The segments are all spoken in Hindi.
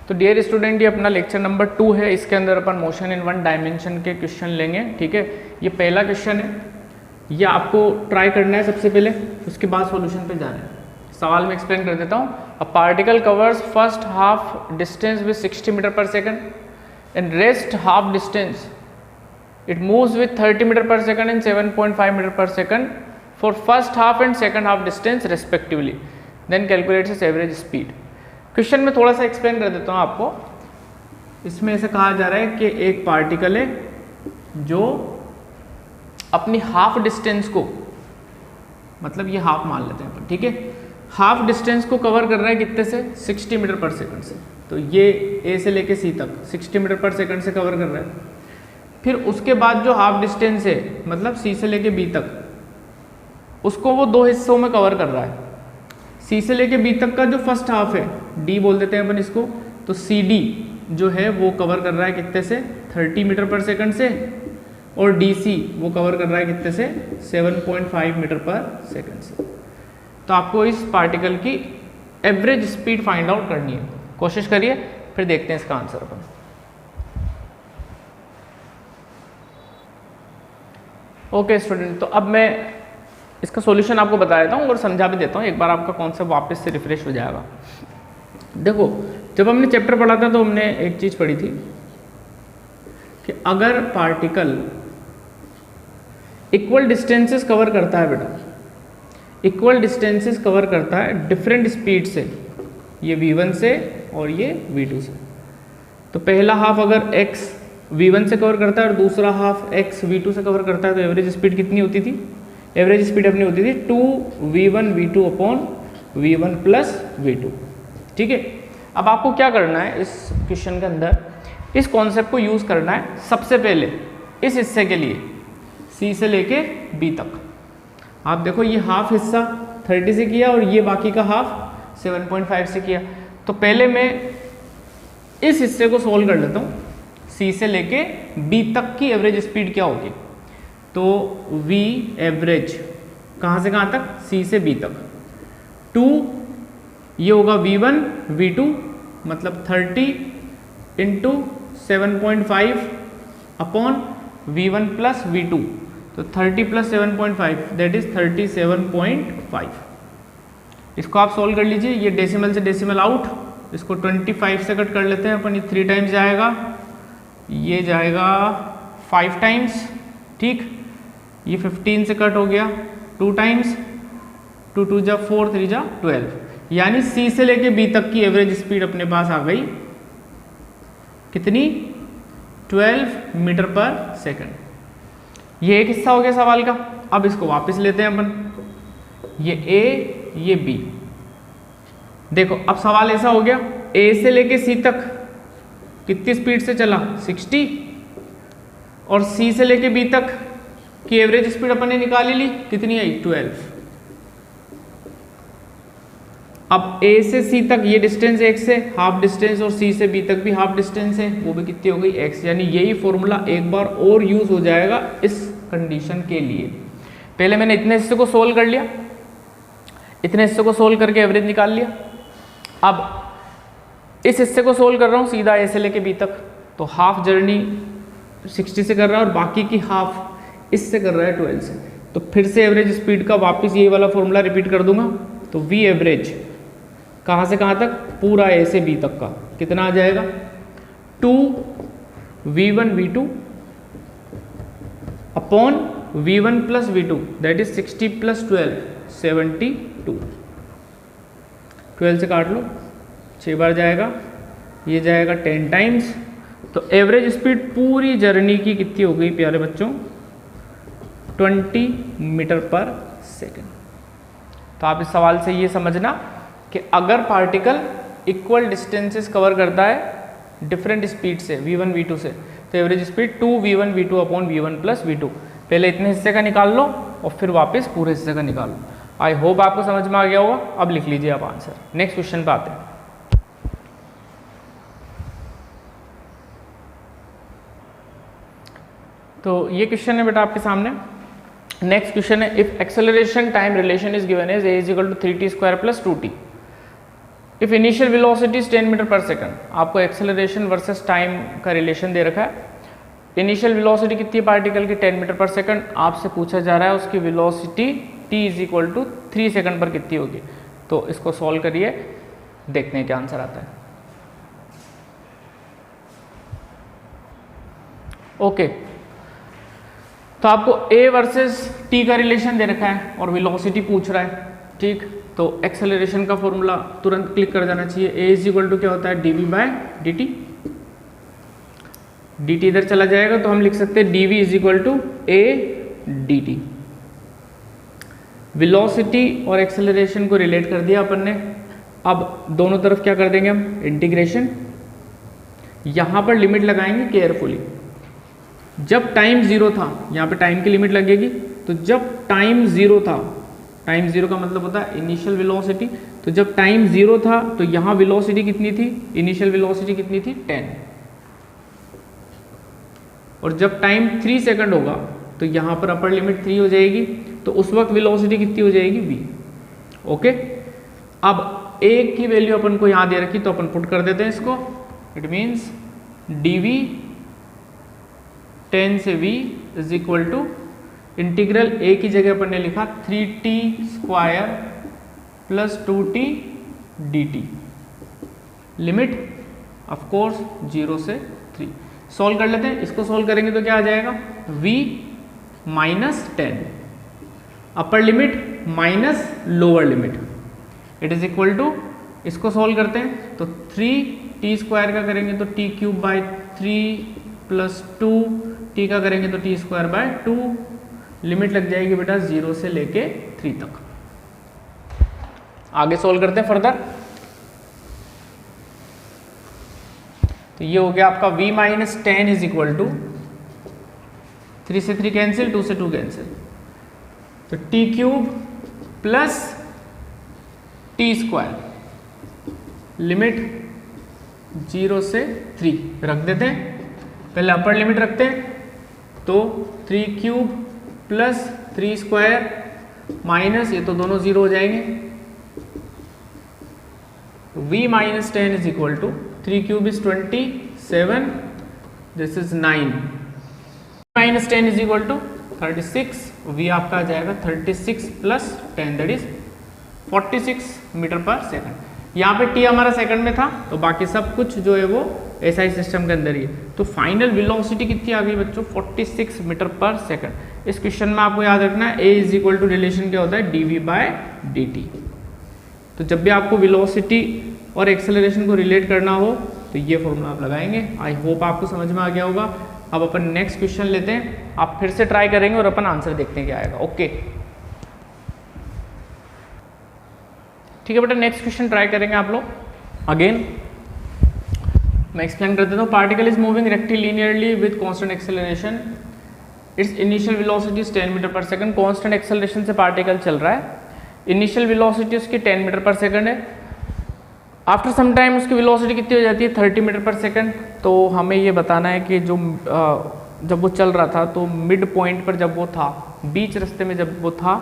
तो डियर स्टूडेंट, ये अपना लेक्चर नंबर 2 है। इसके अंदर अपन मोशन इन वन डायमेंशन के क्वेश्चन लेंगे, ठीक है। ये पहला क्वेश्चन है, ये आपको ट्राई करना है सबसे पहले, उसके बाद सॉल्यूशन पे जाना है। सवाल में एक्सप्लेन कर देता हूँ। A particle covers first half distance with 60 metre per second and rest half distance it moves with 30 meter per second and 7.5 meter per second for first half and second half distance respectively, then calculate its average speed। Question में थोड़ा सा एक्सप्लेन कर देता हूँ आपको। इसमें ऐसे कहा जा रहा है कि एक पार्टिकल है जो अपनी हाफ डिस्टेंस को, मतलब ये हाफ मान लेते हैं अपन, ठीक है, हाफ डिस्टेंस को कवर कर रहा है कितने से, 60 मीटर पर सेकंड से। तो ये ए से लेके सी तक 60 मीटर पर सेकंड से कवर कर रहा है। फिर उसके बाद जो हाफ डिस्टेंस है, मतलब सी से लेके बी तक, उसको वो दो हिस्सों में कवर कर रहा है। सी से लेके बी तक का जो फर्स्ट हाफ है, डी बोल देते हैं अपन इसको, तो सी डी जो है वो कवर कर रहा है कितने से, 30 मीटर पर सेकंड से, और डी सी वो कवर कर रहा है कितने से, 7.5 मीटर पर सेकंड से। तो आपको इस पार्टिकल की एवरेज स्पीड फाइंड आउट करनी है। कोशिश करिए, फिर देखते हैं इसका आंसर अपन। ओके स्टूडेंट, तो अब मैं इसका सॉल्यूशन आपको बता देता हूँ और समझा भी देता हूँ, एक बार आपका कॉन्सेप्ट वापस से रिफ्रेश हो जाएगा। देखो, जब हमने चैप्टर पढ़ा था तो हमने एक चीज़ पढ़ी थी कि अगर पार्टिकल इक्वल डिस्टेंसेस कवर करता है, बेटा इक्वल डिस्टेंसेस कवर करता है डिफरेंट स्पीड से, ये v1 से और ये v2 से। तो पहला हाफ अगर x v1 से कवर करता है और दूसरा हाफ x v2 से कवर करता है, तो एवरेज स्पीड कितनी होती थी, एवरेज स्पीड अपनी होती थी 2v1 v2 upon v1 plus v2, ठीक है। अब आपको क्या करना है इस क्वेश्चन के अंदर, इस कॉन्सेप्ट को यूज़ करना है सबसे पहले इस हिस्से के लिए, c से लेके b तक। आप देखो, ये हाफ हिस्सा 30 से किया और ये बाकी का हाफ 7.5 से किया। तो पहले मैं इस हिस्से को सोल्व कर लेता हूँ, C से लेके B तक की एवरेज स्पीड क्या होगी। तो V एवरेज कहाँ से कहाँ तक, C से B तक, 2 ये होगा V1 V2, मतलब 30 into 7.5 upon V1 plus V2, तो 30 प्लस 7.5 दैट इज 37.5। इसको आप सोल्व कर लीजिए, ये डेसिमल से डेसिमल आउट, इसको 25 से कट कर लेते हैं अपन, ये 3 टाइम्स जाएगा, ये जाएगा 5 टाइम्स, ठीक, ये 15 से कट हो गया 2 टाइम्स, 2 2 जा 4 3 जा 12, यानी सी से लेके बी तक की एवरेज स्पीड अपने पास आ गई कितनी, 12 मीटर पर सेकंड। ये एक हिस्सा हो गया सवाल का। अब इसको वापस लेते हैं अपन, ये ए ये बी। देखो अब सवाल ऐसा हो गया, ए से लेके सी तक कितनी स्पीड से चला, 60, और सी से लेके बी तक की एवरेज स्पीड अपन ने निकाली ली, कितनी आई, 12। अब ए से सी तक ये डिस्टेंस x है, हाफ डिस्टेंस, और सी से बी तक भी हाफ डिस्टेंस है, वो भी कितनी हो गई, x। यानी यही फॉर्मूला एक बार और यूज हो जाएगा इस कंडीशन के लिए। पहले मैंने इतने हिस्से को सोल्व कर लिया, इतने हिस्से को सोल्व करके एवरेज निकाल लिया। अब इस हिस्से को सोल्व कर रहा हूँ सीधा ए से लेके बी तक, तो हाफ जर्नी 60 से कर रहा है और बाकी की हाफ इससे कर रहा है 12 से। तो फिर से एवरेज स्पीड का वापस यही वाला फॉर्मूला रिपीट कर दूंगा, तो v एवरेज कहाँ से कहाँ तक, पूरा ए से बी तक का कितना आ जाएगा, 2v1 v2 upon v1 plus v2 that is 60 plus 12 72। 12 से काट लो, 6 बार जाएगा, ये जाएगा 10 टाइम्स। तो एवरेज स्पीड पूरी जर्नी की कितनी हो गई प्यारे बच्चों, 20 मीटर पर सेकेंड। तो आप इस सवाल से ये समझना कि अगर पार्टिकल इक्वल डिस्टेंसेस कवर करता है डिफरेंट स्पीड से, v1 v2 से, तो average speed 2v1 v2 upon v1 plus v2। पहले इतने हिस्से का निकाल लो और फिर वापस पूरे हिस्से का निकाल लो। आई होप आपको समझ में आ गया होगा। अब लिख लीजिए आप आंसर। नेक्स्ट क्वेश्चन पे आते हैं। तो ये क्वेश्चन है बेटा आपके सामने। नेक्स्ट क्वेश्चन है, if acceleration time relation is given as a is equal to 3t square plus 2t, if initial velocity is 10 metre per second, आपको एक्सेलरेशन वर्सेस टाइम का रिलेशन दे रखा है। इनिशियल वेलोसिटी कितनी है पार्टिकल की 10 मीटर पर सेकंड, आपसे पूछा जा रहा है उसकी velocity t is equal to 3 second पर कितनी होगी। तो इसको सॉल्व करिए, देखते हैं क्या आंसर आता है। ओके, तो आपको a वर्सेस t का रिलेशन दे रखा है और वेलोसिटी पूछ रहा है, ठीक। तो एक्सेलरेशन का फॉर्मूला तुरंत क्लिक कर जाना चाहिए। a इज इक्वल टू क्या होता है dv बाय dt, dt इधर चला जाएगा तो हम लिख सकते हैं dv is equal to a dt। Velocity और एक्सेलरेशन को रिलेट कर दिया अपन ने। अब दोनों तरफ क्या कर देंगे हम, इंटीग्रेशन। यहां पर लिमिट लगाएंगे केयरफुली। जब टाइम जीरो था, यहाँ पे टाइम की लिमिट लगेगी, तो जब टाइम जीरो था, टाइम जीरो का मतलब होता है इनिशियल वेलोसिटी, तो जब टाइम जीरो था तो यहाँ वेलोसिटी कितनी थी, इनिशियल वेलोसिटी कितनी थी 10, और जब टाइम 3 सेकंड होगा तो यहाँ पर अपर लिमिट 3 हो जाएगी, तो उस वक्त वेलोसिटी कितनी हो जाएगी v। ओके, अब a की वैल्यू अपन को यहाँ दे रखी तो अपन पुट कर देते हैं इसको। इट मीन्स dv 10 से v is equal to integral a की जगह अपन ने लिखा 3t square plus 2t dt, limit of course 0 से 3। सॉल्व कर लेते हैं, इसको सॉल्व करेंगे तो क्या आ जाएगा v minus 10, upper limit minus lower limit, it is equal to, इसको सॉल्व करते हैं तो 3t स्क्वायर का करेंगे तो t cube by 3 plus 2 t का करेंगे तो t स्क्वायर बाय 2, लिमिट लग जाएगी बेटा 0 से लेके 3 तक। आगे सॉल्व करते हैं फर्दर। तो ये हो गया आपका v minus 10 is equal to 3 से 3 कैंसिल, 2 से 2 कैंसिल, तो t cube plus t square, limit 0 से 3 रख देते हैं। पहले अपर लिमिट रखते हैं तो 3 क्यूब प्लस 3 स्क्वायर माइनस, ये तो दोनों 0 हो जाएंगे, v minus 10 is equal to 3 cube is 27, this is 9, minus 10 is equal to 36, v आपका आ जाएगा 36 plus 10 that is 46 metre per second. यहाँ पे t हमारा सेकंड में था तो बाकी सब कुछ जो है वो SI सिस्टम के अंदर ही है। तो फाइनल वेलोसिटी कितनी आ गई बच्चों 46 मीटर पर सेकंड। इस क्वेश्चन में आपको याद रखना है a is equal to relation क्या होता है dv बाय dt। तो जब भी आपको वेलोसिटी और एक्सेलरेशन को रिलेट करना हो तो ये फॉर्मूला आप लगाएंगे। आई होप आपको समझ में आ गया होगा। अब अपन नेक्स्ट क्वेश्चन लेते हैं, आप फिर से ट्राई करेंगे और अपन आंसर देखते हैं क्या आएगा। ओके ठीक है बेटा, नेक्स्ट क्वेश्चन ट्राई करेंगे आप लोग। अगेन मैं एक्सप्लेन कर देता हूँ। Particle is moving rectilinearly with constant acceleration, its initial velocity is 10 metre per second. Constant acceleration से पार्टिकल चल रहा है, इनिशियल वेलोसिटी उसकी 10 मीटर पर सेकंड है। आफ्टर सम टाइम उसकी वेलोसिटी कितनी हो जाती है 30 मीटर पर सेकंड। तो हमें ये बताना है कि जो जब वो चल रहा था तो मिड पॉइंट पर जब वो था, बीच रास्ते में जब वो था,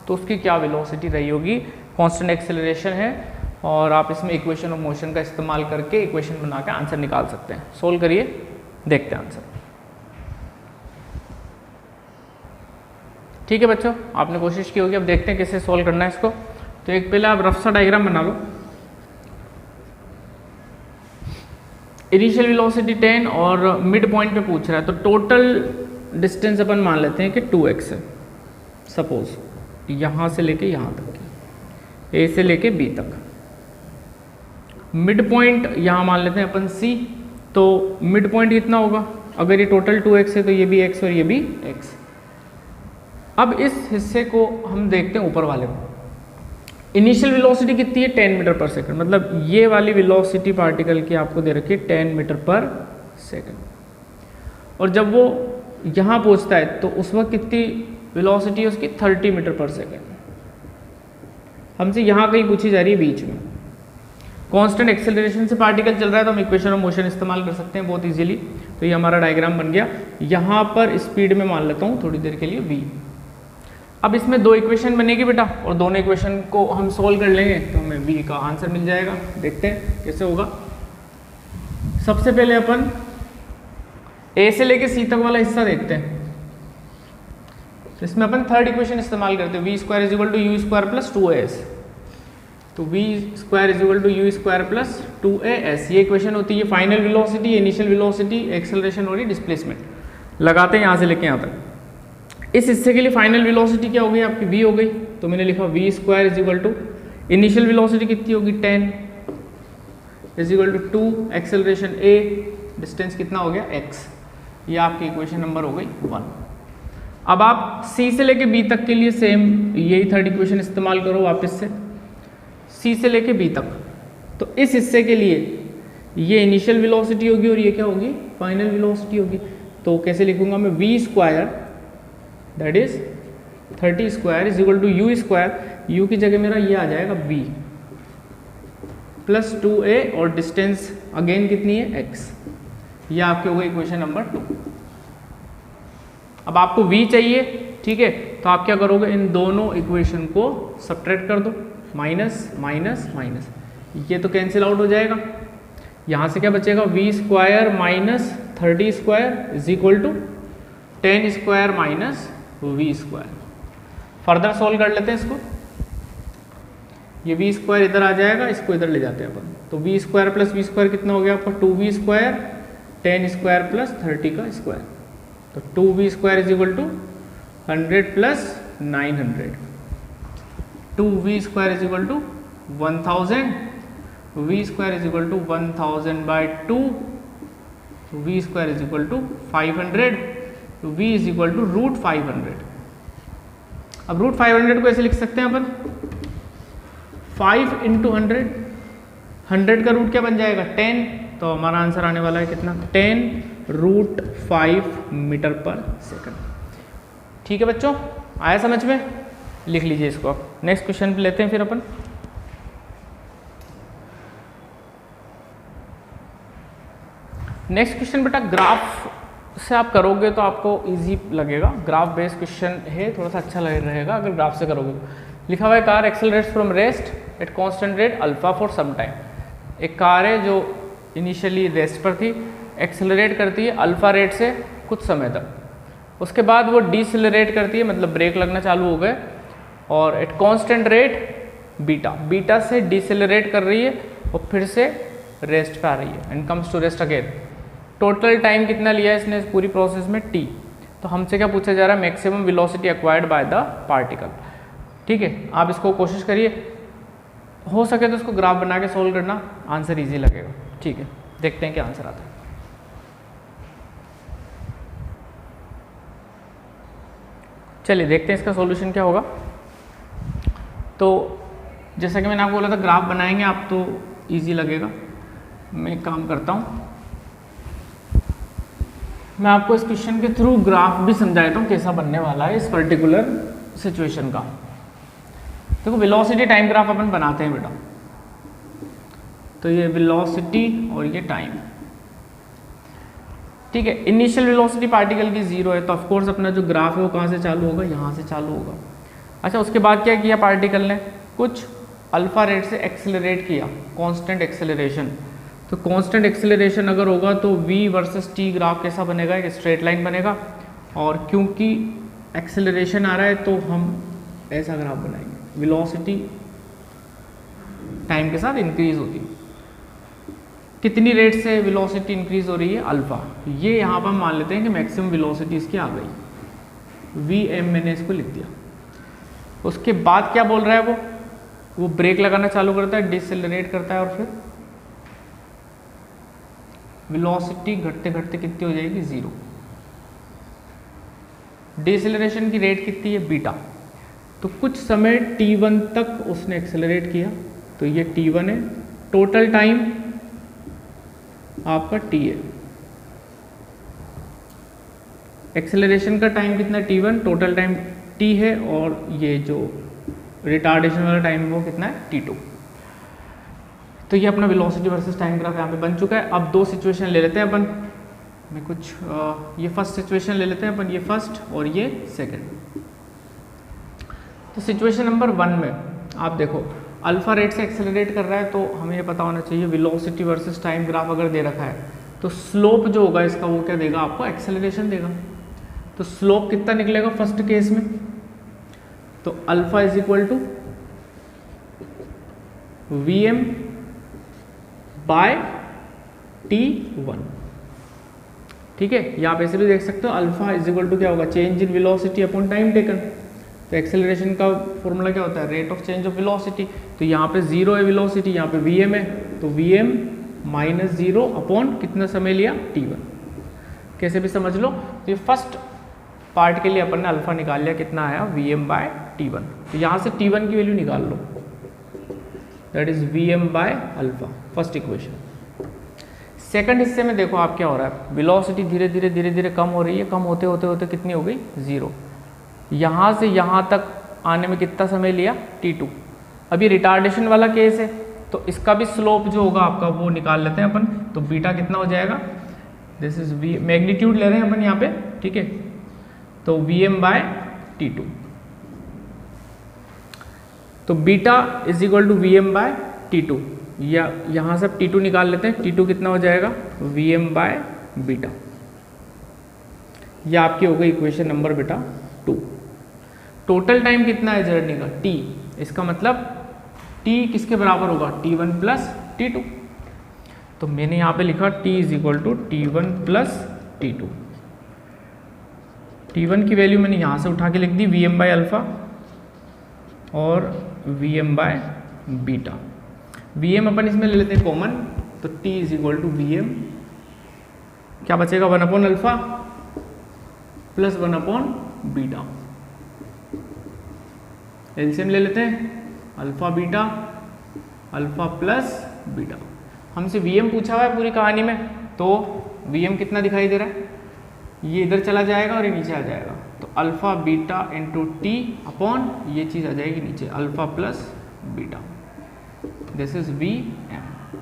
तो उसकी क्या वेलोसिटी रही होगी। कांस्टेंट एक्सेलरेशन है और आप इसमें इक्वेशन ऑफ मोशन का इस्तेमाल करके इक्वेशन बना के आंसर निकाल सकते हैं। सोल्व करिए, देखते हैं आंसर। ठीक है बच्चों, आपने कोशिश की होगी, अब देखते हैं कैसे सोल्व करना है इसको। तो एक पहले आप रफ सा डायग्राम बना लो। इनिशियल वेलोसिटी 10 और मिड पॉइंट पे पूछ रहा है, तो टोटल डिस्टेंस अपन मान लेते हैं कि 2x है। सपोज यहाँ से लेके यहाँ तक की, A से लेके B तक। मिड पॉइंट यहाँ मान लेते हैं अपन C, तो मिड पॉइंट कितना होगा, अगर ये टोटल 2x है तो ये भी x और ये भी x। अब इस हिस्से को हम देखते हैं ऊपर वाले को। इनिशियल वेलोसिटी कितनी है 10 मीटर पर सेकंड, मतलब ये वाली वेलोसिटी पार्टिकल की आपको दे रखी है 10 मीटर पर सेकंड। और जब वो यहाँ पहुँचता है तो उस वक्त कितनी वेलोसिटी है उसकी 30 मीटर पर सेकंड। हमसे यहाँ कहीं पूछी जा रही है बीच में। कांस्टेंट एक्सेलरेशन से पार्टिकल चल रहा है तो हम इक्वेशन ऑफ मोशन इस्तेमाल कर सकते हैं बहुत इजीली। तो ये हमारा डायग्राम बन गया। यहाँ पर स्पीड में मान लेता हूँ थोड़ी देर के लिए v। अब इसमें दो इक्वेशन बनेगी बेटा, और दोनों इक्वेशन को हम सोल्व कर लेंगे तो हमें हमें बी का आंसर मिल जाएगा। देखते हैं कैसे होगा। सबसे पहले अपन ए से लेके सी तक वाला हिस्सा देखते हैं। तो इसमें अपन थर्ड इक्वेशन इस्तेमाल करते हैं, v square is equal to u square plus 2as। तो v square is equal to u square plus 2as, ये इक्वेशन होती है final velocity, initial velocity, acceleration और डिस्प्लेसमेंट। लगाते हैं यहाँ से लेके यहाँ तक। इस हिस्से के लिए फाइनल वेलोसिटी क्या हो गई आपकी, v हो गई। तो मैंने लिखा v square is equal to initial velocity कितनी होगी 10 is equal to 2, acceleration a, distance कितना हो गया x। ये आपकी इक्वेशन नंबर हो गई 1। अब आप c से लेके b तक के लिए सेम यही थर्ड इक्वेशन इस्तेमाल करो वापस से, c से लेके b तक। तो इस हिस्से के लिए ये इनिशियल वेलोसिटी होगी और ये क्या होगी, फाइनल वेलोसिटी होगी। तो कैसे लिखूंगा मैं, v square that is 30 square is equal to u square, u की जगह मेरा ये आ जाएगा v प्लस 2a और डिस्टेंस अगेन कितनी है x। ये आपके हो गए इक्वेशन नंबर 2। अब आपको v चाहिए, ठीक है, तो आप क्या करोगे, इन दोनों इक्वेशन को सब्ट्रैक्ट कर दो, माइनस माइनस माइनस, ये तो कैंसिल आउट हो जाएगा। यहाँ से क्या बचेगा, v square minus 30 square is equal to 10 square minus v square. Further solve कर लेते हैं इसको। ये वी स्क्वायर इधर आ जाएगा, इसको इधर ले जाते हैं अपन। तो v square plus v square कितना हो गया आपका, 2v स्क्वायर 10 स्क्वायर प्लस 30 का स्क्वायर। तो 2v square is equal to 100 plus 900, 2v square is equal to 1000, v square is equal to 1000 by 2, v square is equal to 500, v is equal to root 500। अब रूट 500 को ऐसे लिख सकते हैं अपन, 5 इंटू 100, 100 का रूट क्या बन जाएगा 10, तो हमारा आंसर आने वाला है कितना, 10 रूट 5 मीटर पर सेकंड। ठीक है बच्चों, आया समझ में, लिख लीजिए इसको। आप नेक्स्ट क्वेश्चन पे लेते हैं फिर अपन। नेक्स्ट क्वेश्चन बेटा ग्राफ से आप करोगे तो आपको इजी लगेगा, ग्राफ बेस्ड क्वेश्चन है, थोड़ा सा अच्छा रहेगा अगर ग्राफ से करोगे। लिखा हुआ है car accelerates from rest at constant rate alpha for some time. एक कार है जो इनिशियली रेस्ट पर थी, एक्सेलरेट करती है अल्फा रेट से कुछ समय तक, उसके बाद वो डिसेलरेट करती है, मतलब ब्रेक लगना चालू हो गए, और eight constant rate beta, beta से डिसेलरेट कर रही है और फिर से रेस्ट पे आ रही है and comes to rest again. Total time कितना लिया है इसने इस पूरी प्रोसेस में, t। तो हमसे क्या पूछा जा रहा है, maximum velocity acquired by the particle. ठीक है, आप इसको कोशिश करिए, हो सके तो इसको ग्राफ बना के सोल्व करना, आंसर इजी लगेगा। ठीक है, देखते हैं क्या आंसर आता है। चलिए देखते हैं इसका सॉल्यूशन क्या होगा। तो जैसा कि मैंने आपको बोला था ग्राफ बनाएंगे आप तो इजी लगेगा। मैं एक काम करता हूँ, मैं आपको इस क्वेश्चन के थ्रू ग्राफ भी समझा देता हूँ कैसा बनने वाला है इस पर्टिकुलर सिचुएशन का। देखो वेलोसिटी टाइम ग्राफ अपन बनाते हैं बेटा, तो ये वेलोसिटी और ये टाइम, ठीक है। इनिशियल वेलोसिटी पार्टिकल की 0 है, तो ऑफकोर्स अपना जो ग्राफ है वो कहाँ से चालू होगा, यहाँ से चालू होगा। अच्छा, उसके बाद क्या किया पार्टिकल ने, कुछ अल्फा रेट से एक्सेलरेट किया, कांस्टेंट एक्सेलरेशन। तो कांस्टेंट एक्सेलरेशन अगर होगा तो v वर्सेस t ग्राफ कैसा बनेगा, एक स्ट्रेट लाइन बनेगा, और क्योंकि एक्सेलरेशन आ रहा है तो हम ऐसा ग्राफ बनाएंगे, वेलोसिटी टाइम के साथ इंक्रीज होती है। कितनी रेट से वेलोसिटी इंक्रीज हो रही है, अल्फा। ये यहाँ पर हम मान लेते हैं कि मैक्सिमम वेलोसिटी इसकी आ गई, vm मैंने इसको लिख दिया। उसके बाद क्या बोल रहा है वो ब्रेक लगाना चालू करता है, डिसेलरेट करता है, और फिर वेलोसिटी घटते घटते कितनी हो जाएगी, 0। डिसेलरेशन की रेट कितनी है, बीटा। तो कुछ समय t1 तक उसने एक्सेलरेट किया, तो ये t1 है। टोटल टाइम आपका t है, एक्सेलरेशन का टाइम कितना t1, टोटल टाइम t है, और ये जो रिटार्डेशन वाला टाइम है वो कितना है, t2। तो ये अपना वेलोसिटी वर्सेस टाइम ग्राफ यहाँ पे बन चुका है। अब दो सिचुएशन ले लेते हैं अपन, मैं कुछ ये फर्स्ट सिचुएशन ले लेते हैं अपन, ये फर्स्ट और ये सेकंड। तो सिचुएशन नंबर 1 में आप देखो, अल्फा रेट से एक्सेलरेट कर रहा है तो हमें ये पता होना चाहिए वेलोसिटी वर्सेस टाइम ग्राफ अगर दे रखा है तो स्लोप जो होगा इसका वो क्या देगा आपको, एक्सेलरेशन देगा। तो स्लोप कितना निकलेगा फर्स्ट केस में, तो alpha is equal to Vm by T1। ठीक है, यहाँ पे ऐसे भी देख सकते हो अल्फा इज इक्वल टू क्या होगा, change in velocity upon time taken. तो एक्सेलरेशन का फॉर्मूला क्या होता है, rate of change of velocity. तो यहाँ पे 0 है वेलोसिटी, यहाँ पे Vm है, तो Vm माइनस 0 अपॉन कितना समय लिया, T1। कैसे भी समझ लो। तो ये फर्स्ट पार्ट के लिए अपन ने अल्फा निकाल लिया, कितना आया Vm बाय T1। तो यहाँ से T1 की वैल्यू निकाल लो, that is Vm by alpha, first equation. Second हिस्से में देखो आप क्या हो रहा है, वेलोसिटी धीरे धीरे कम हो रही है, कम होते होते होते कितनी हो गई, 0। यहाँ से यहाँ तक आने में कितना समय लिया, T2। अभी रिटार्डेशन वाला केस है तो इसका भी स्लोप जो होगा आपका वो निकाल लेते हैं अपन। तो बीटा कितना हो जाएगा, दिस इज V, मैग्नीट्यूड ले रहे हैं अपन यहाँ पे, ठीक है। तो Vm बाय T2, तो beta is equal to Vm by T2, या यहाँ से T2 निकाल लेते हैं। T2 कितना हो जाएगा, Vm बाय बीटा। यह आपकी हो गई इक्वेशन नंबर बेटा 2। टोटल टाइम कितना है जर्नी का, T। इसका मतलब T किसके बराबर होगा, T1 प्लस T2। तो मैंने यहाँ पे लिखा T is equal to T1 plus T2। T1 की वैल्यू मैंने यहाँ से उठा के लिख दी Vm बाय अल्फा और Vm बाय बीटा। Vm अपन इसमें ले लेते हैं कॉमन, तो T is equal to Vm, क्या बचेगा 1 upon alpha plus 1 upon beta. LCM ले लेते हैं, alpha beta, alpha plus beta. हमसे Vm पूछा हुआ है पूरी कहानी में, तो Vm कितना दिखाई दे रहा है, ये इधर चला जाएगा और ये नीचे आ जाएगा। तो alpha beta into t upon ये चीज़ आ जाएगी नीचे, alpha plus beta. This is Vm।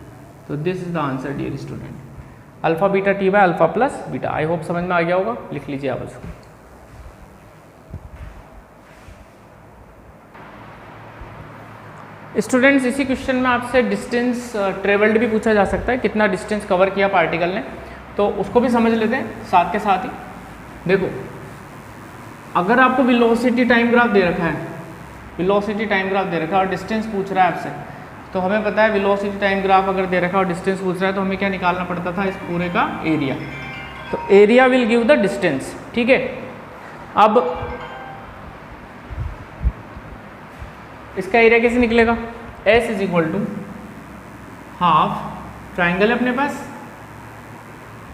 तो this is the answer dear student, alpha beta t by alpha plus beta. I hope समझ में आ गया होगा, लिख लीजिए आप इसको। स्टूडेंट्स इसी क्वेश्चन में आपसे डिस्टेंस ट्रेवल्ड भी पूछा जा सकता है, कितना डिस्टेंस कवर किया पार्टिकल ने, तो उसको भी समझ लेते हैं साथ के साथ ही। देखो अगर आपको वेलोसिटी टाइम ग्राफ दे रखा है, वेलोसिटी टाइम ग्राफ दे रखा है और डिस्टेंस पूछ रहा है आपसे, तो हमें पता है वेलोसिटी टाइम ग्राफ अगर दे रखा है और डिस्टेंस पूछ रहा है तो हमें क्या निकालना पड़ता था, इस पूरे का एरिया। तो area will give the distance, ठीक है। अब इसका एरिया कैसे निकलेगा, S is equal to half, triangle है अपने पास,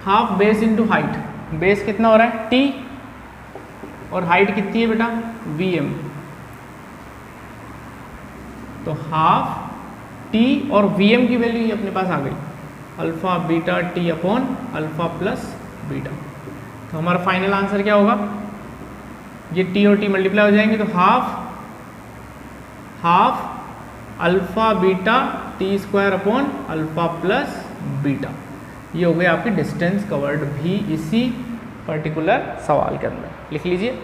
half base into height. Base कितना हो रहा है T और हाइट कितनी है बेटा Vm, तो हाफ T और Vm की वैल्यू अपने पास आ गई, alpha beta T upon alpha plus beta. तो हमारा फाइनल आंसर क्या होगा, ये T और T मल्टीप्लाई हो जाएंगे, तो half alpha beta T square upon alpha plus beta. ये हो गई आपकी डिस्टेंस कवर्ड भी इसी पर्टिकुलर सवाल के अंदर, लिख लीजिए।